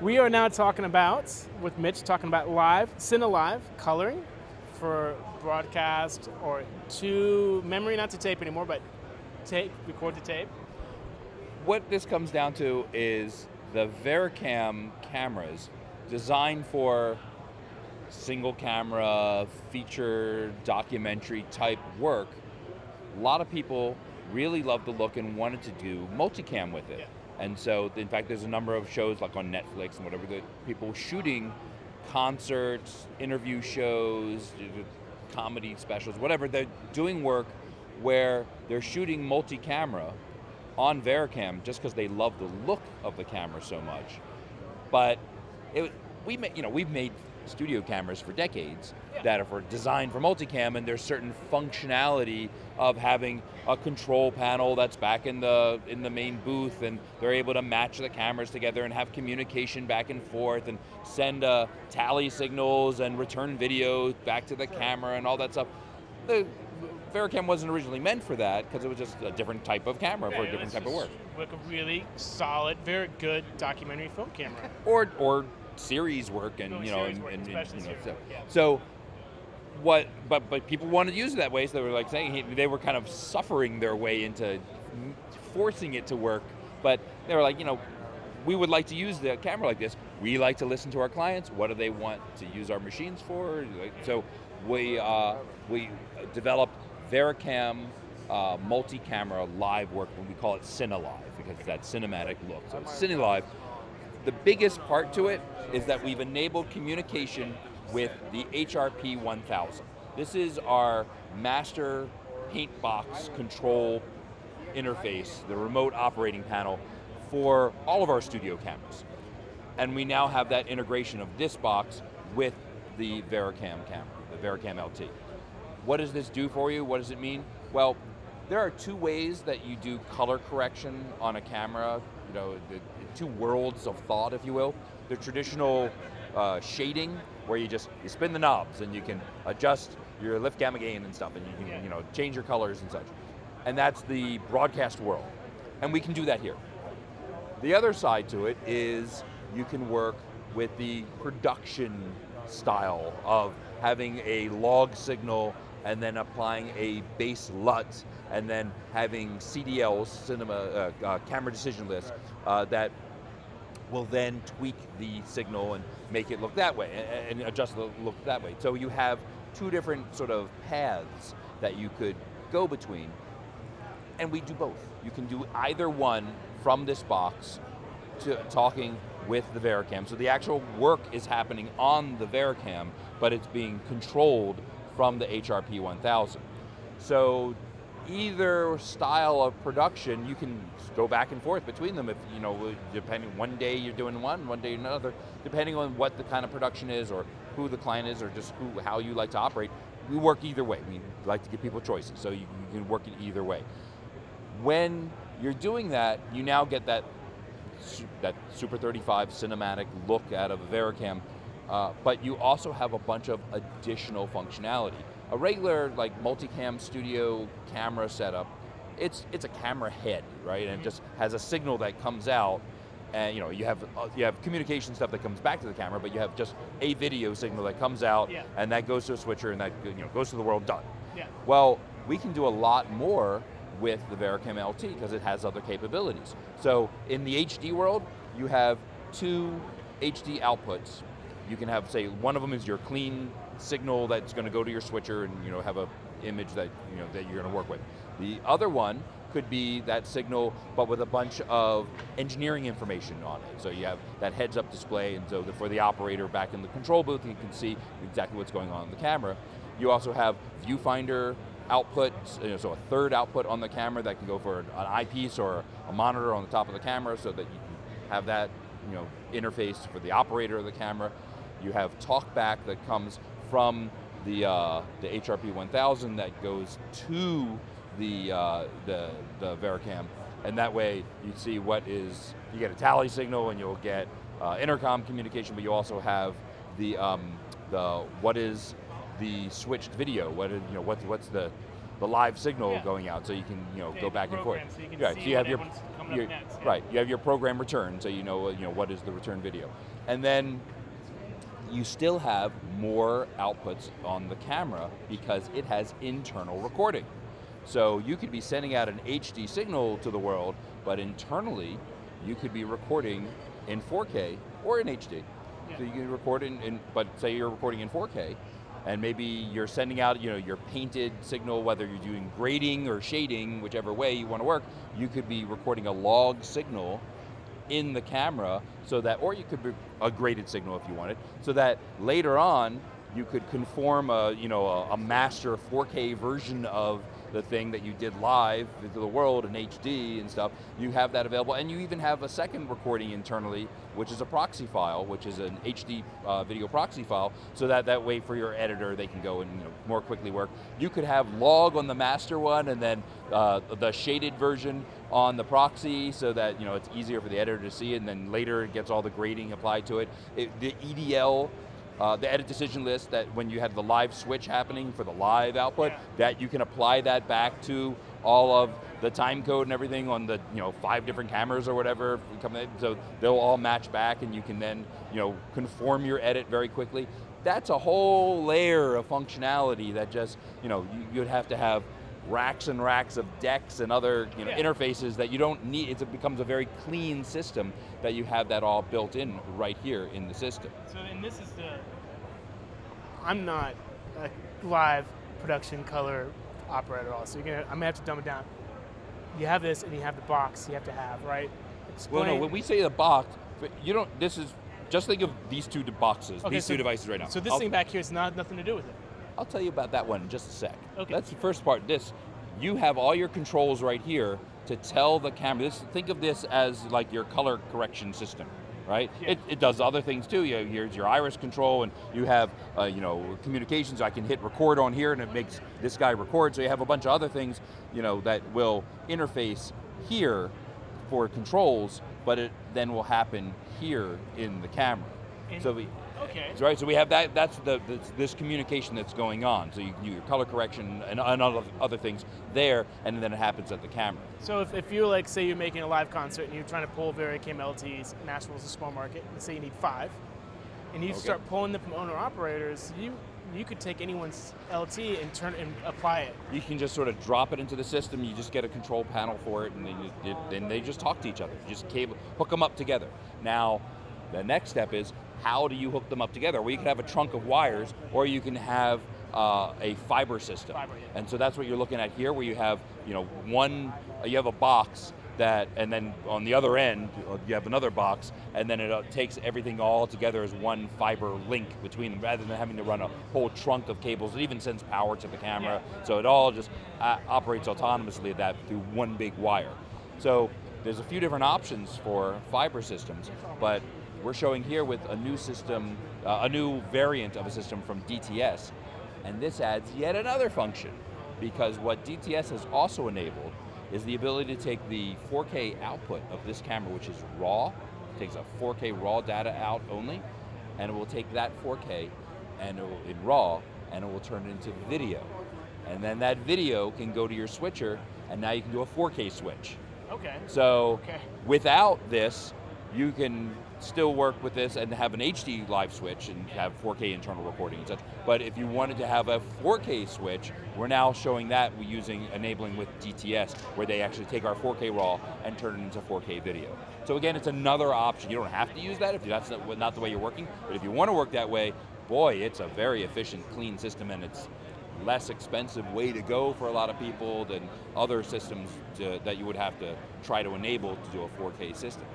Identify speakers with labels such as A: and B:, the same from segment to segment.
A: We are now talking about, with Mitch, talking about Cine-Live coloring for broadcast or to memory, not to tape anymore, but tape, record to tape.
B: What this comes down to is the Vericam cameras designed for single camera, feature, documentary type work. A lot of people really loved the look and wanted to do multicam with it.
A: Yeah.
B: And so, in fact, there's a number of shows like on Netflix and whatever that people shooting concerts, interview shows, comedy specials, whatever. They're doing work where they're shooting multi-camera on Vericam just because they love the look of the camera so much. But we've made studio cameras for decades that are designed for multicam, and there's certain functionality of having a control panel that's back in the main booth, and they're able to match the cameras together and have communication back and forth and send tally signals and return videos back to the camera and all that stuff. The Vericam wasn't originally meant for that because it was just a different type of camera for a different type of work.
A: Like a really solid, very good documentary film camera.
B: Or series work and but people wanted to use it that way, so they were like saying they were kind of suffering their way into forcing it to work, but they were like, we would like to use the camera like this. We like to listen to our clients. What do they want to use our machines for? So we developed Vericam multi-camera live work, when we call it Cine-Live because it's that cinematic look. So Cine-Live. The biggest part to it is that we've enabled communication with the HRP 1000. This is our master paint box control interface, the remote operating panel for all of our studio cameras. And we now have that integration of this box with the Vericam camera, the Vericam LT. What does this do for you? What does it mean? Well, there are two ways that you do color correction on a camera, the two worlds of thought, if you will. The traditional shading, where you spin the knobs and you can adjust your lift, gamma, gain and stuff, and you can change your colors and such. And that's the broadcast world. And we can do that here. The other side to it is you can work with the production style of having a log signal and then applying a base LUT, and then having CDLs, camera decision lists, that will then tweak the signal and make it look that way, and adjust the look that way. So you have two different sort of paths that you could go between, and we do both. You can do either one from this box to talking with the Vericam. So the actual work is happening on the Vericam, but it's being controlled from the HRP 1000. So either style of production, you can go back and forth between them if, depending, one day you're doing one day another, depending on what the kind of production is or who the client is or just how you like to operate. We work either way. We like to give people choices, so you can work it either way. When you're doing that, you now get that Super 35 cinematic look out of a Vericam, but you also have a bunch of additional functionality. A regular multicam studio camera setup, it's a camera head, right? And it just has a signal that comes out, and you have communication stuff that comes back to the camera, but you have just a video signal that comes out, and that goes to a switcher, and that goes to the world, done.
A: Yeah.
B: Well, we can do a lot more with the Vericam LT because it has other capabilities. So in the HD world, you have two HD outputs. You can have, say, one of them is your clean signal that's going to go to your switcher and have a image that that you're going to work with. The other one could be that signal, but with a bunch of engineering information on it. So you have that heads-up display, and so for the operator back in the control booth, you can see exactly what's going on in the camera. You also have viewfinder output, so a third output on the camera that can go for an eyepiece or a monitor on the top of the camera, so that you can have that interface for the operator of the camera. You have talkback that comes from the HRP 1000 that goes to the Vericam, and that way you see you get a tally signal and you'll get intercom communication, but you also have the what is the switched video, what's the live signal going out, so you can go back and forth.
A: So you can
B: so
A: see
B: you have
A: when
B: your
A: everyone's coming up next. Yeah.
B: Right, you have your program return, so you know what is the return video. And then you still have more outputs on the camera because it has internal recording. So you could be sending out an HD signal to the world, but internally you could be recording in 4K or in HD. Yeah. So you can record but say you're recording in 4K, and maybe you're sending out your painted signal, whether you're doing grading or shading, whichever way you want to work, you could be recording a log signal in the camera, so that, or you could be a graded signal if you wanted, so that later on you could conform a master 4K version of the thing that you did live to the world in HD and stuff. You have that available, and you even have a second recording internally, which is a proxy file, which is an HD video proxy file, so that way for your editor they can go and more quickly work. You could have log on the master one, and then the shaded version on the proxy, so that it's easier for the editor to see, and then later it gets all the grading applied to it. The EDL, the edit decision list, that when you had the live switch happening for the live output, that you can apply that back to all of the time code and everything on the 5 different cameras or whatever, so they'll all match back, and you can then conform your edit very quickly. That's a whole layer of functionality that just you'd have to have racks and racks of decks and other interfaces that you don't need. It becomes a very clean system that you have that all built in right here in the system.
A: So, and this is I'm not a live production color operator at all, so I'm gonna have to dumb it down. You have this, and you have the box you have to have, right? Explain.
B: Well, no, when we say the box, this is, just think of these two boxes, these two devices right now.
A: So this thing back here is nothing to do with it.
B: I'll tell you about that one in just a sec.
A: Okay.
B: That's the first part. You have all your controls right here to tell the camera. Think of this as like your color correction system, right? Yeah. It does other things too. Here's your iris control, and you have communications. I can hit record on here, and it makes this guy record. So you have a bunch of other things that will interface here for controls, but it then will happen here in the camera.
A: Okay.
B: Right, so we have that. That's this communication that's going on. So you can do your color correction and other things there, and then it happens at the camera.
A: So if you're say you're making a live concert and you're trying to pull VariCam LTs, Nashville's a small market, and say you need 5, and you start pulling them from owner operators, you could take anyone's LT and apply it. You
B: can just sort of drop it into the system. You just get a control panel for it, and then they just talk to each other. You just hook them up together. Now, the next step is, how do you hook them up together? Well, you can have a trunk of wires, or you can have a fiber system. And so that's what you're looking at here, where you have you have a box and then on the other end you have another box, and then it takes everything all together as one fiber link between them, rather than having to run a whole trunk of cables. It even sends power to the camera, so it all just operates autonomously through one big wire. So there's a few different options for fiber systems, but we're showing here with a new system, a new variant of a system from DTS, and this adds yet another function, because what DTS has also enabled is the ability to take the 4K output of this camera, which is raw. It takes a 4K raw data out only, and it will take that 4K and in raw, and it will turn it into video. And then that video can go to your switcher, and now you can do a 4K switch.
A: Okay.
B: So without this, you can still work with this and have an HD live switch and have 4K internal recording and such. But if you wanted to have a 4K switch, we're now showing that enabling with DTS, where they actually take our 4K raw and turn it into 4K video. So again, it's another option. You don't have to use that if that's not the way you're working, but if you want to work that way, boy, it's a very efficient, clean system, and it's less expensive way to go for a lot of people than other systems that you would have to try to enable to do a 4K system.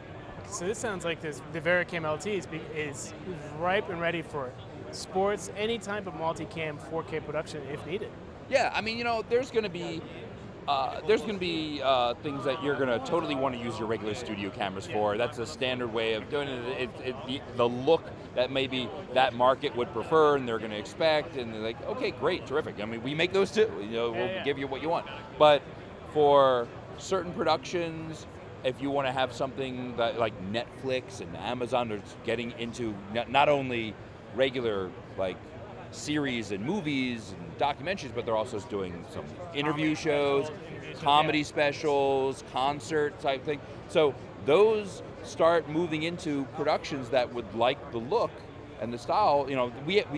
A: So this sounds like the VariCam LT is ripe and ready for sports, any type of multicam 4K production if needed.
B: Yeah, I mean, there's going to be things that you're going to totally want to use your regular studio cameras for. That's a standard way of doing it. The look that maybe that market would prefer and they're going to expect, and they're like, okay, great, terrific. I mean, we make those too. We'll give you what you want. But for certain productions, if you want to have something that like Netflix and Amazon are getting into not only regular series and movies and documentaries, but they're also doing some interview shows, comedy specials, concert type thing. So those start moving into productions that would like the look and the style. You know,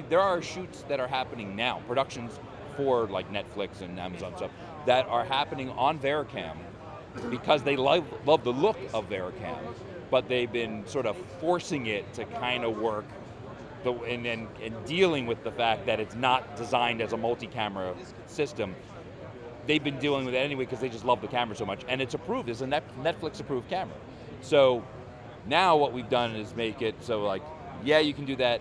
B: there are shoots that are happening now, productions for like Netflix and Amazon stuff that are happening on Vericam because they love the look of Vericam, but they've been sort of forcing it to kind of work and dealing with the fact that it's not designed as a multi-camera system. They've been dealing with it anyway because they just love the camera so much, and it's approved. It's a Netflix approved camera. So now what we've done is make it so like, yeah, you can do that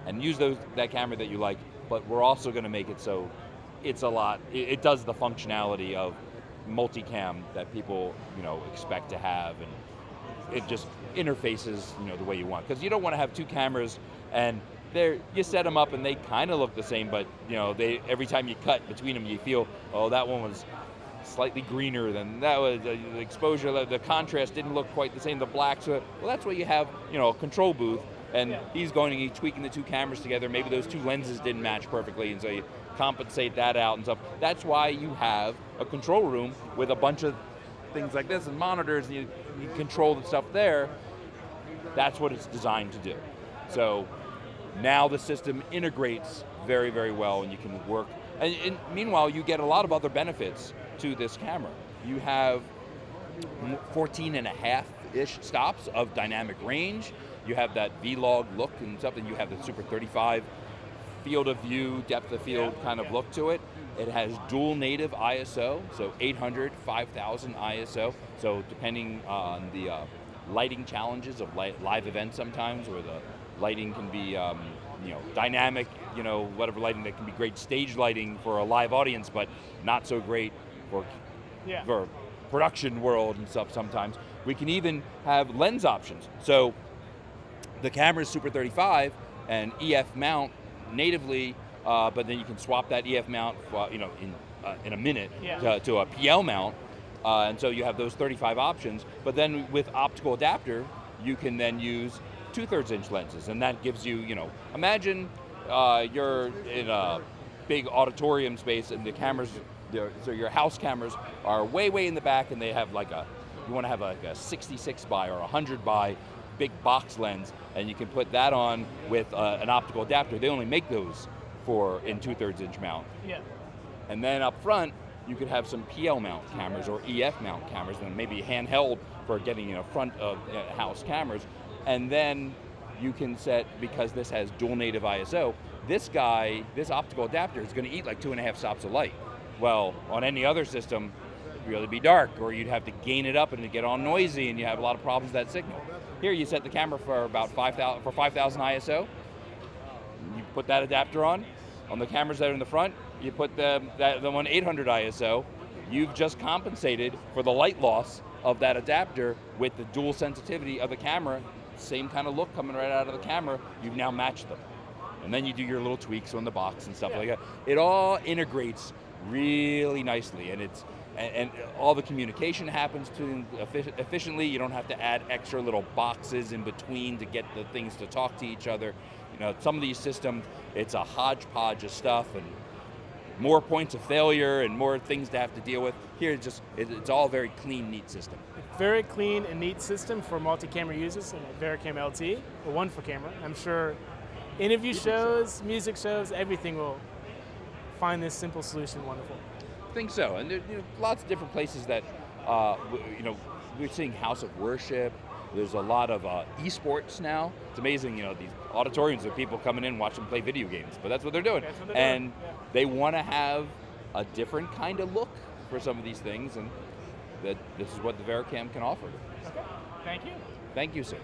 B: and use that camera that you like, but we're also going to make it so it's a lot. It does the functionality of multicam that people expect to have, and it just interfaces the way you want. Because you don't want to have two cameras and you set them up and they kind of look the same, but every time you cut between them, you feel, oh, that one was slightly greener than that was. The exposure, the contrast didn't look quite the same. The blacks, well, that's what you have, a control booth, and he's going and he's tweaking the two cameras together. Maybe those two lenses didn't match perfectly, and so you compensate that out and stuff. That's why you have a control room with a bunch of things like this and monitors, and you control the stuff there. That's what it's designed to do. So now the system integrates very, very well, and you can work. And meanwhile, you get a lot of other benefits to this camera. You have 14 and a half-ish stops of dynamic range. You have that V-Log look and stuff, and you have the Super 35 field of view, depth of field kind of look to it. It has dual native ISO, so 800, 5000 ISO. So depending on the lighting challenges of live events sometimes, where the lighting can be dynamic, whatever lighting that can be great stage lighting for a live audience, but not so great for production world and stuff sometimes. We can even have lens options. So the camera is Super 35 and EF mount natively, but then you can swap that EF mount, in a minute to a PL mount, and so you have those 35 options. But then with optical adapter, you can then use 2/3 inch lenses, and that gives you, imagine you're in a big auditorium space, and the cameras, so your house cameras are way in the back, and they have you want to have like a 66 by or 100 by big box lens, and you can put that on with an optical adapter. They only make those in 2/3 inch mount.
A: Yeah.
B: And then up front, you could have some PL mount cameras or EF mount cameras, and maybe handheld for getting front of house cameras. And then you can set, because this has dual native ISO, this optical adapter is going to eat like 2.5 stops of light. Well, on any other system, it'd really be dark, or you'd have to gain it up and it'd get all noisy, and you have a lot of problems with that signal. Here, you set the camera for about 5,000 ISO. You put that adapter on the cameras that are in the front. You put the one 800 ISO. You've just compensated for the light loss of that adapter with the dual sensitivity of the camera. Same kind of look coming right out of the camera. You've now matched them, and then you do your little tweaks on the box and stuff like that. It all integrates really nicely, and and all the communication happens efficiently. You don't have to add extra little boxes in between to get the things to talk to each other. Some of these systems, it's a hodgepodge of stuff and more points of failure and more things to have to deal with. Here, it's all very clean, neat system.
A: Very clean and neat system for multi-camera users and Vericam LT, or one for camera. I'm sure interview shows, music shows, everything will find this simple solution wonderful.
B: I think so, and there lots of different places that we're seeing house of worship. There's a lot of esports now. It's amazing, these auditoriums of people coming in, watching them play video games, but that's what they're doing. They want to have a different kind of look for some of these things, and this is what the Vericam can offer.
A: Okay. Thank you.
B: Thank you, sir.